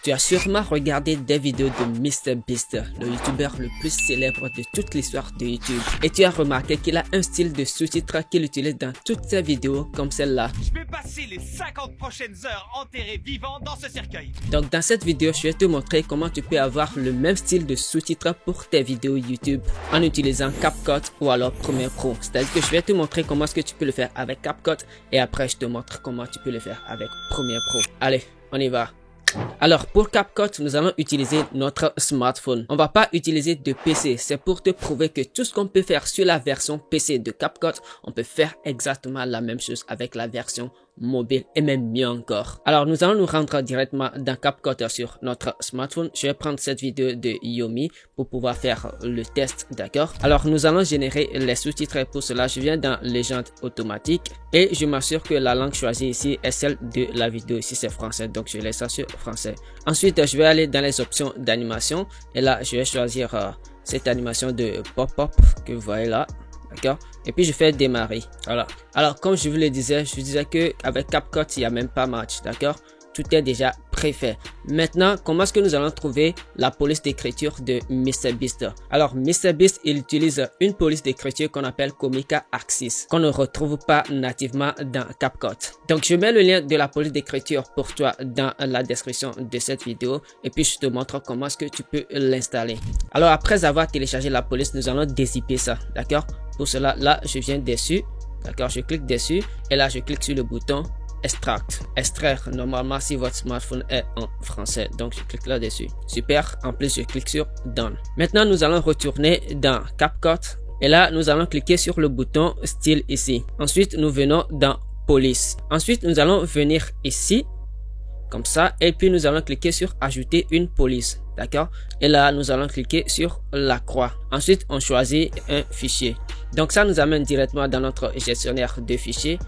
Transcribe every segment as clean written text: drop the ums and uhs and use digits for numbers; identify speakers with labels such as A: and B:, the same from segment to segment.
A: Tu as sûrement regardé des vidéos de MrBeast, le youtubeur le plus célèbre de toute l'histoire de YouTube. Et tu as remarqué qu'il a un style de sous-titres qu'il utilise dans toutes ses vidéos comme celle-là.
B: Je vais passer les 50 prochaines heures enterré vivant dans ce cercueil.
A: Donc dans cette vidéo, je vais te montrer comment tu peux avoir le même style de sous-titres pour tes vidéos YouTube en utilisant CapCut ou alors Premiere Pro. C'est-à-dire que je vais te montrer comment est-ce que tu peux le faire avec CapCut et après je te montre comment tu peux le faire avec Premiere Pro. Allez, on y va. Alors pour CapCut, nous allons utiliser notre smartphone. On va pas utiliser de PC. C'est pour te prouver que tout ce qu'on peut faire sur la version PC de CapCut, on peut faire exactement la même chose avec la version mobile et même mieux encore. Alors nous allons nous rendre directement dans CapCut sur notre smartphone. Je vais prendre cette vidéo de Yomi pour pouvoir faire le test, d'accord? Alors nous allons générer les sous-titres. Pour cela, je viens dans Légende automatique et je m'assure que la langue choisie ici est celle de la vidéo. Ici c'est français, donc je laisse ça sur français. Ensuite, je vais aller dans les options d'animation et là je vais choisir cette animation de pop-up que vous voyez là. D'accord? Et puis je fais démarrer. Voilà. Alors comme je vous le disais, je disais que avec CapCut, il n'y a même pas match. D'accord? Tout est déjà préfait. Maintenant, comment est-ce que nous allons trouver la police d'écriture de MrBeast? Alors MrBeast, il utilise une police d'écriture qu'on appelle Comica Axis, qu'on ne retrouve pas nativement dans CapCut. Donc je mets le lien de la police d'écriture pour toi dans la description de cette vidéo et puis je te montre comment est-ce que tu peux l'installer. Alors après avoir téléchargé la police, nous allons dézipper ça. D'accord? Pour cela, là, je viens dessus. D'accord? Je clique dessus et là, je clique sur le bouton Extract. Extraire, normalement, si votre smartphone est en français. Donc, je clique là-dessus. Super. En plus, je clique sur Done. Maintenant, nous allons retourner dans CapCut. Et là, nous allons cliquer sur le bouton Style ici. Ensuite, nous venons dans Police. Ensuite, nous allons venir ici. Comme ça. Et puis, nous allons cliquer sur Ajouter une police. D'accord? Et là, nous allons cliquer sur la croix. Ensuite, on choisit un fichier. Donc, ça nous amène directement dans notre gestionnaire de fichiers.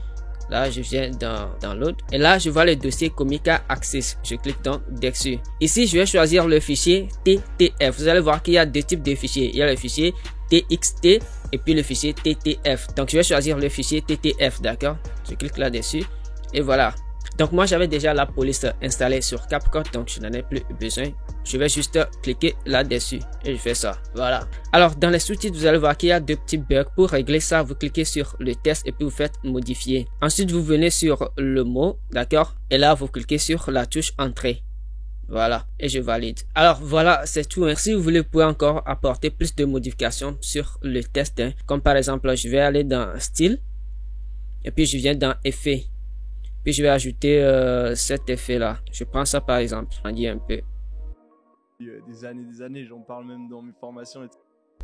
A: Là, je viens dans l'autre. Et là, je vois le dossier Comica Axis. Je clique donc dessus. Ici, je vais choisir le fichier TTF. Vous allez voir qu'il y a deux types de fichiers. Il y a le fichier TXT et puis le fichier TTF. Donc, je vais choisir le fichier TTF. D'accord? Je clique là-dessus. Et voilà. Donc, moi, j'avais déjà la police installée sur CapCut. Donc, je n'en ai plus besoin. Je vais juste cliquer là-dessus et je fais ça. Voilà. Alors, dans les sous-titres, vous allez voir qu'il y a deux petits bugs. Pour régler ça, vous cliquez sur le test et puis vous faites modifier. Ensuite, vous venez sur le mot, d'accord? Et là, vous cliquez sur la touche entrée. Voilà. Et je valide. Alors, voilà, c'est tout. Si vous voulez, vous pouvez encore apporter plus de modifications sur le test. Comme par exemple, je vais aller dans style et puis je viens dans effet. Puis je vais ajouter cet effet-là. Je prends ça par exemple. On dit un peu.
C: Des années, j'en parle même dans mes formations.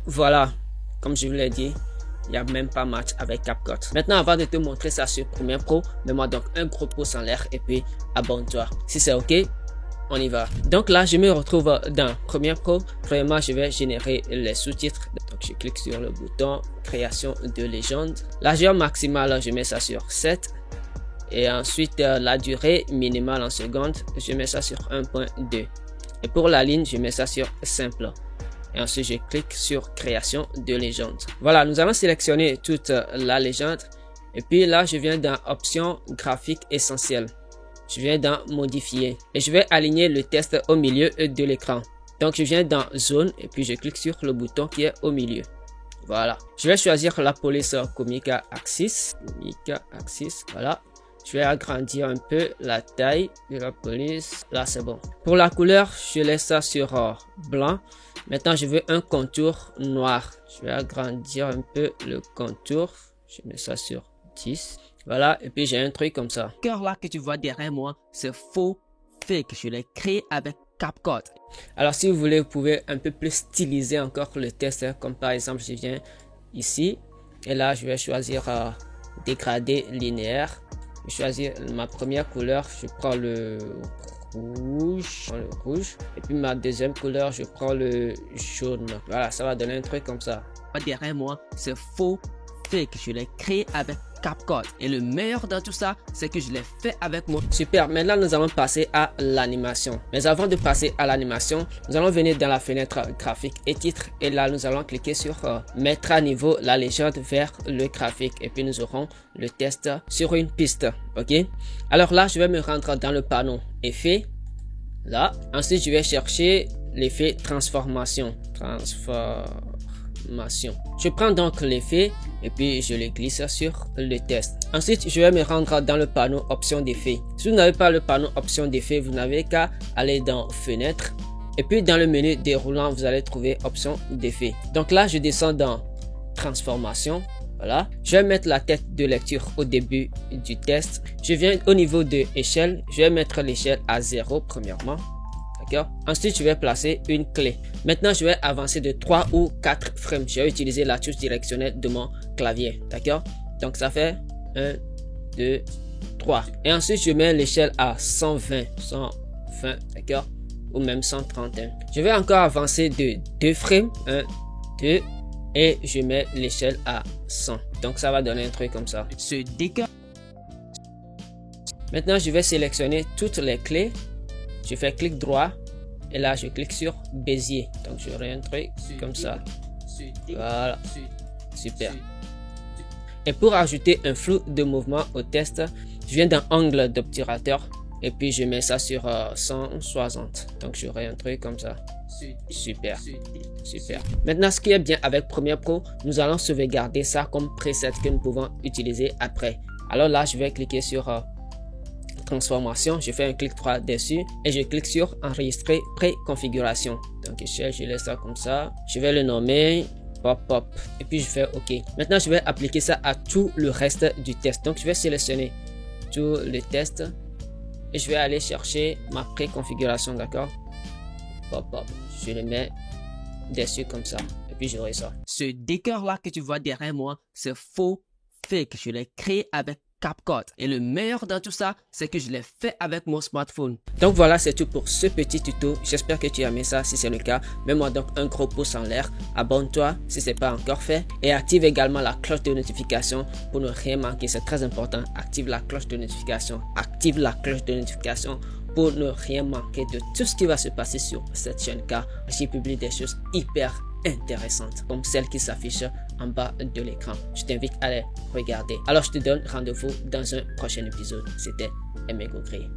A: Voilà, comme je vous l'ai dit, il n'y a même pas match avec CapCut. Maintenant, avant de te montrer ça sur Premiere Pro, mets-moi donc un gros pouce en l'air et puis abonne-toi. Si c'est OK, on y va. Donc là, je me retrouve dans Premiere Pro. Premièrement, je vais générer les sous-titres. Donc, je clique sur le bouton Création de légende. La durée maximale, je mets ça sur 7. Et ensuite, la durée minimale en secondes, je mets ça sur 1.2. Et pour la ligne, je mets ça sur simple. Et ensuite, je clique sur création de légende. Voilà, nous allons sélectionner toute la légende. Et puis là, je viens dans option graphique essentiel. Je viens dans modifier. Et je vais aligner le texte au milieu de l'écran. Donc, je viens dans zone et puis je clique sur le bouton qui est au milieu. Voilà. Je vais choisir la police Comica Axis. Comica Axis, voilà. Je vais agrandir un peu la taille de la police. Là, c'est bon. Pour la couleur, je laisse ça sur blanc. Maintenant, je veux un contour noir. Je vais agrandir un peu le contour. Je mets ça sur 10. Voilà. Et puis, j'ai un truc comme ça. Le cœur là que tu vois derrière moi, c'est faux fake. Je l'ai créé avec CapCut. Alors, si vous voulez, vous pouvez un peu plus styliser encore le texte. Comme par exemple, je viens ici. Et là, je vais choisir dégradé linéaire. Je choisis ma première couleur, je prends le rouge, et puis ma deuxième couleur, je prends le jaune. Voilà, ça va donner un truc comme ça. Derrière moi, c'est faux fake. Je l'ai créé avec CapCut. Et le meilleur dans tout ça, c'est que je l'ai fait avec moi. Super, maintenant nous allons passer à l'animation. Mais avant de passer à l'animation, nous allons venir dans la fenêtre graphique et titre. Et là, nous allons cliquer sur mettre à niveau la légende vers le graphique. Et puis nous aurons le test sur une piste. Ok. Alors là, je vais me rendre dans le panneau effet. Là. Ensuite, je vais chercher l'effet transformation. Je prends donc l'effet et puis je le glisse sur le test. Ensuite, je vais me rendre dans le panneau options d'effet. Si vous n'avez pas le panneau options d'effet, vous n'avez qu'à aller dans fenêtre et puis dans le menu déroulant, vous allez trouver options d'effet. Donc là, je descends dans transformation. Voilà. Je vais mettre la tête de lecture au début du test. Je viens au niveau de échelle. Je vais mettre l'échelle à 0 premièrement. D'accord. Ensuite, je vais placer une clé. Maintenant, je vais avancer de 3 ou 4 frames. Je vais utiliser la touche directionnelle de mon clavier. D'accord. Donc, ça fait 1, 2, 3. Et ensuite, je mets l'échelle à 120. D'accord. Ou même 131. Je vais encore avancer de 2 frames. 1, 2. Et je mets l'échelle à 100. Donc, ça va donner un truc comme ça. Maintenant, je vais sélectionner toutes les clés. Je fais clic droit. Et là, je clique sur Bézier. Donc, j'aurai un truc comme ça. Voilà. Super. Et pour ajouter un flou de mouvement au test, je viens dans Angle d'obturateur. Et puis, je mets ça sur 160. Donc, j'aurai un truc comme ça. Super. Super. Maintenant, ce qui est bien avec Premiere Pro, nous allons sauvegarder ça comme preset que nous pouvons utiliser après. Alors là, je vais cliquer sur transformation. Je fais un clic droit dessus et je clique sur enregistrer préconfiguration. Donc, je laisse ça comme ça. Je vais le nommer pop-up et puis je fais OK. Maintenant, je vais appliquer ça à tout le reste du test. Donc, je vais sélectionner tout le test et je vais aller chercher ma préconfiguration, d'accord? Pop-up. Je le mets dessus comme ça. Et puis j'aurai ça. Ce décor-là que tu vois derrière moi, c'est faux fake. Je l'ai créé avec CapCut. Et le meilleur dans tout ça, c'est que je l'ai fait avec mon smartphone. Donc voilà, c'est tout pour ce petit tuto. J'espère que tu as aimé ça. Si c'est le cas, mets-moi donc un gros pouce en l'air. Abonne-toi si ce n'est pas encore fait. Et active également la cloche de notification pour ne rien manquer. C'est très important. Active la cloche de notification. Active la cloche de notification pour ne rien manquer de tout ce qui va se passer sur cette chaîne, car j'y publie des choses hyper intéressantes comme celles qui s'affichent en bas de l'écran. Je t'invite à les regarder. Alors je te donne rendez-vous dans un prochain épisode. C'était Aimé Gogré.